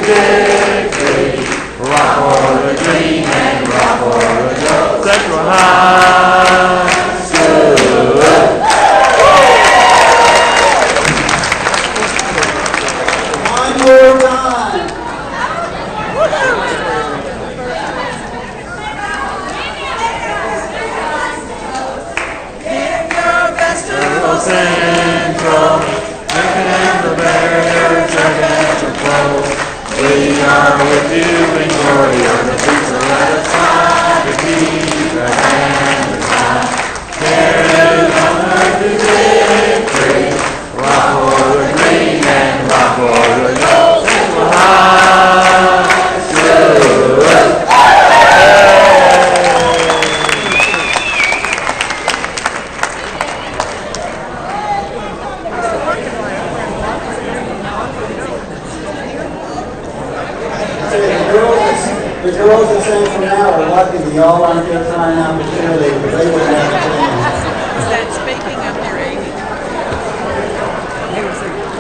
to victory. Rock for the green and rock for the gold. Central High School. One more time. Give your best to Central. Drinking at the barrier, drinking at the close. We are with you in glory on the beach, so let us try to keep the hand in time. Carry on to victory. Rock for the green and rock for the gold. Central High School. The girls that sang from now are lucky that y'all aren't here trying out the cheerleaders, because they wouldn't have a chance. Is that speaking of their age?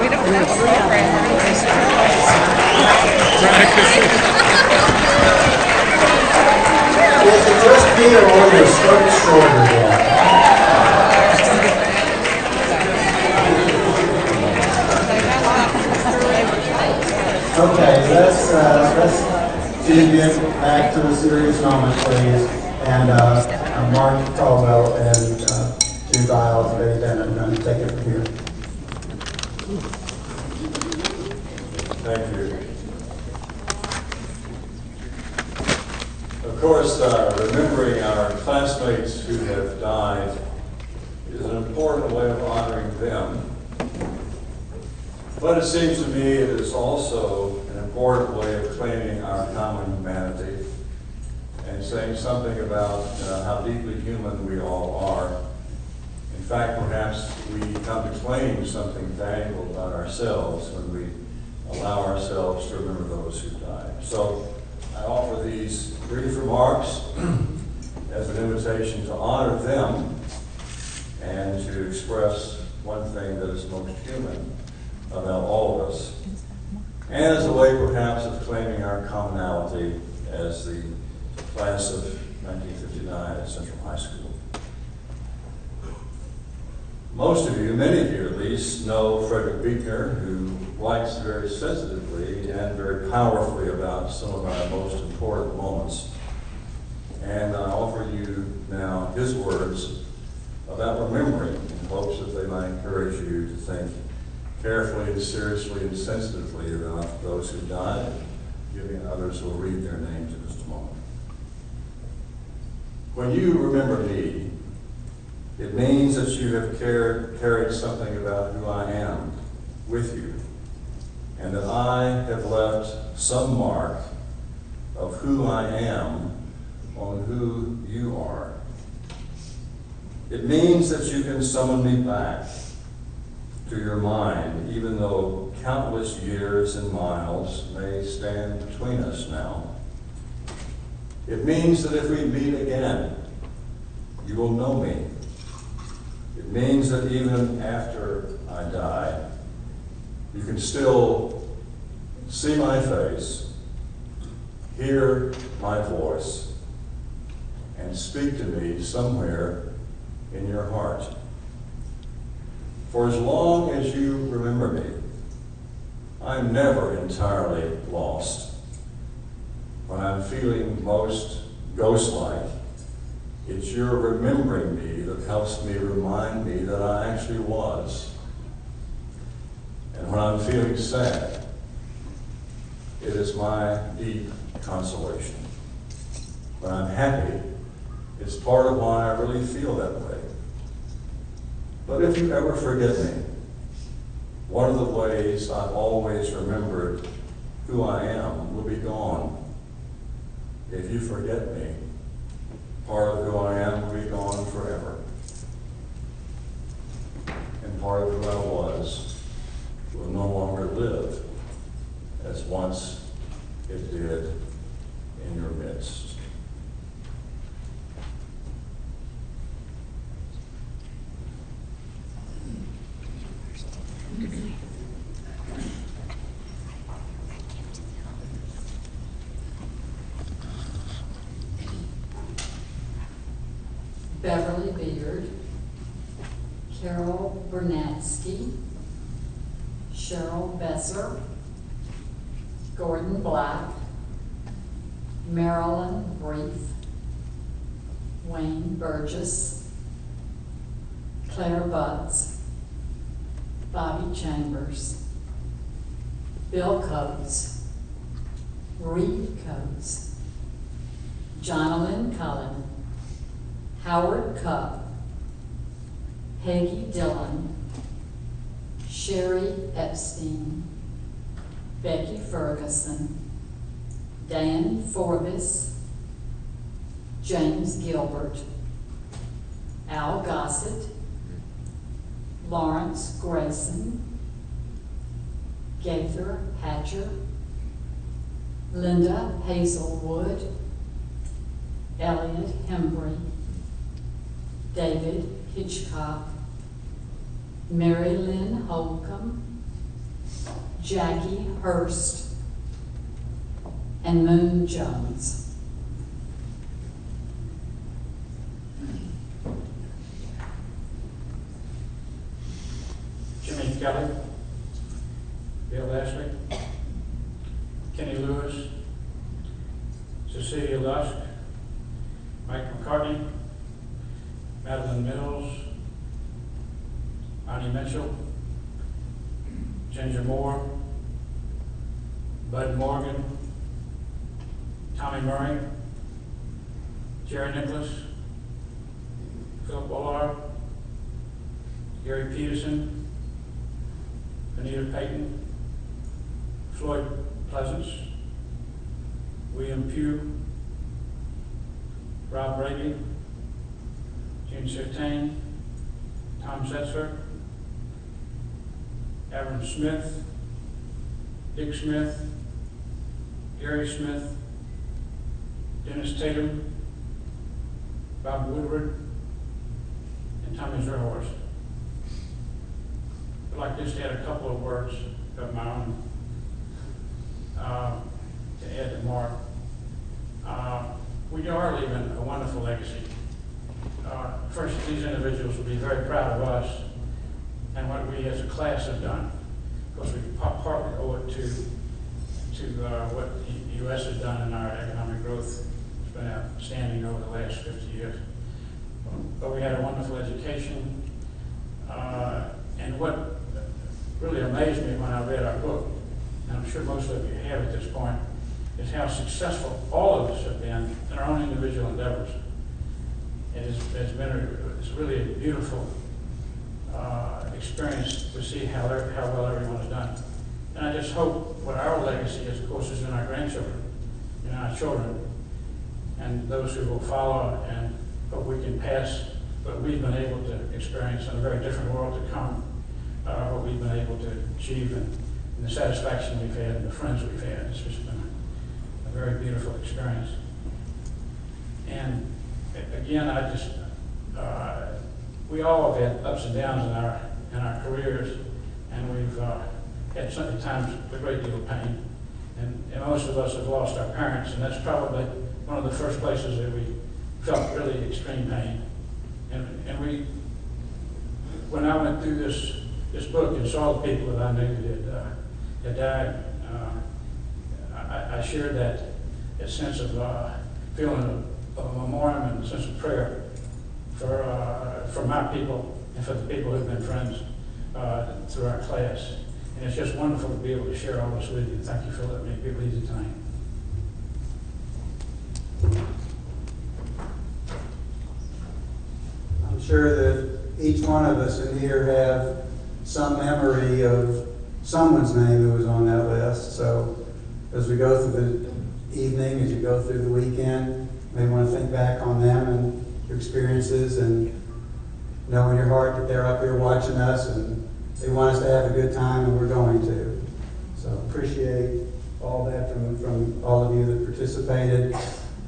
We don't know. Is it just me or were your skirts shorter yet? Okay, let's get back to the serious moment, please. And Mark Caldwell and Jude Biles, Betty Bennett, are going to take it from here. Thank you. Of course, remembering our classmates who have died is an important way of honoring them. But it seems to me it is also an important way of claiming our common humanity and saying something about how deeply human we all are. In fact, perhaps we come to claim something valuable about ourselves when we allow ourselves to remember those who died. So I offer these brief remarks as an invitation to honor them and to express one thing that is most human about all of us, and as a way perhaps of claiming our commonality as the class of 1959 at Central High School. Most of you, many of you at least, know Frederick Buechner, who writes very sensitively and very powerfully about some of our most important moments. And I offer you now his words about remembering in hopes that they might encourage you to think carefully and seriously and sensitively about those who died, giving others will read their names in just a moment. When you remember me, it means that you have carried something about who I am with you, and that I have left some mark of who I am on who you are. It means that you can summon me back to your mind, even though countless years and miles may stand between us now. It means that if we meet again, you will know me. It means that even after I die, you can still see my face, hear my voice, and speak to me somewhere in your heart. For as long as you remember me, I'm never entirely lost. When I'm feeling most ghost-like, it's your remembering me that helps me remind me that I actually was. And when I'm feeling sad, it is my deep consolation. When I'm happy, it's part of why I really feel that way. But if you ever forget me, one of the ways I've always remembered who I am will be gone. If you forget me, part of who I am will be gone forever. And part of who I was will no longer live as once it did in your midst. Beverly Beard, Carol Bernatsky, Cheryl Besser, Gordon Black, Marilyn Brief, Wayne Burgess, Claire Butts, Bobby Chambers, Bill Coates, Reed Coates, Jonalyn Cullen, Howard Cupp, Peggy Dillon, Sherry Epstein, Becky Ferguson, Dan Forbes, James Gilbert, Al Gossett, Lawrence Grayson, Gaither Hatcher, Linda Hazelwood, Elliot Hembry, David Hitchcock, Mary Lynn Holcomb, Jackie Hurst, and Moon Jones. Jimmy Kelly, Bill Leslie, Kenny Lewis, Cecilia Lusk, Mike McCartney, Madeline Mills, Bonnie Mitchell, Ginger Moore, Bud Morgan, Tommy Murray, Jerry Nicholas, Philip Bullard, Gary Peterson, Anita Payton, Floyd Pleasance, William Pugh, Rob Brady, Gene Sertain, Tom Setzler, Aaron Smith, Dick Smith, Gary Smith, Dennis Tatum, Bob Woodward, and Tommy Zerhorst. I'd like just to add a couple of words of my own to add to Mark. We are leaving a wonderful legacy. First, these individuals will be very proud of us and what we as a class have done. Of course, we partly owe it to what the U.S. has done in our economic growth. It's been outstanding over the last 50 years. But we had a wonderful education. And what really amazed me when I read our book, and I'm sure most of you have at this point, is how successful all of us have been in our own individual endeavors. It's really a beautiful experience to see how well everyone has done. And I just hope what our legacy is, of course, is in our grandchildren, in our children, and those who will follow, and hope we can pass what we've been able to experience in a very different world to come, what we've been able to achieve, and the satisfaction we've had, and the friends we've had. It's just been a very beautiful experience. And again, we all have had ups and downs in our careers, and we've had sometimes a great deal of pain. And most of us have lost our parents, and that's probably one of the first places that we felt really extreme pain. And when I went through this book and saw the people that I knew that had died, I shared that sense of feeling of a memoriam and a sense of prayer for my people and for the people who've been friends through our class. And it's just wonderful to be able to share all this with you. Thank you for letting me be with you tonight. I'm sure that each one of us in here have some memory of someone's name who was on that list. So as we go through the evening, as you go through the weekend, you may want to think back on them and their experiences, and know in your heart that they're up here watching us and they want us to have a good time, and we're going to. So appreciate all that from all of you that participated.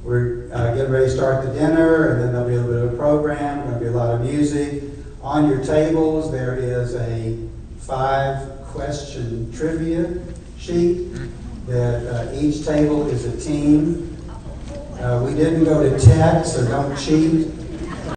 We're getting ready to start the dinner, and then there'll be a little bit of a program. There'll be a lot of music. On your tables, there is a 5-question trivia sheet that each table is a team. We didn't go to tech, so don't cheat.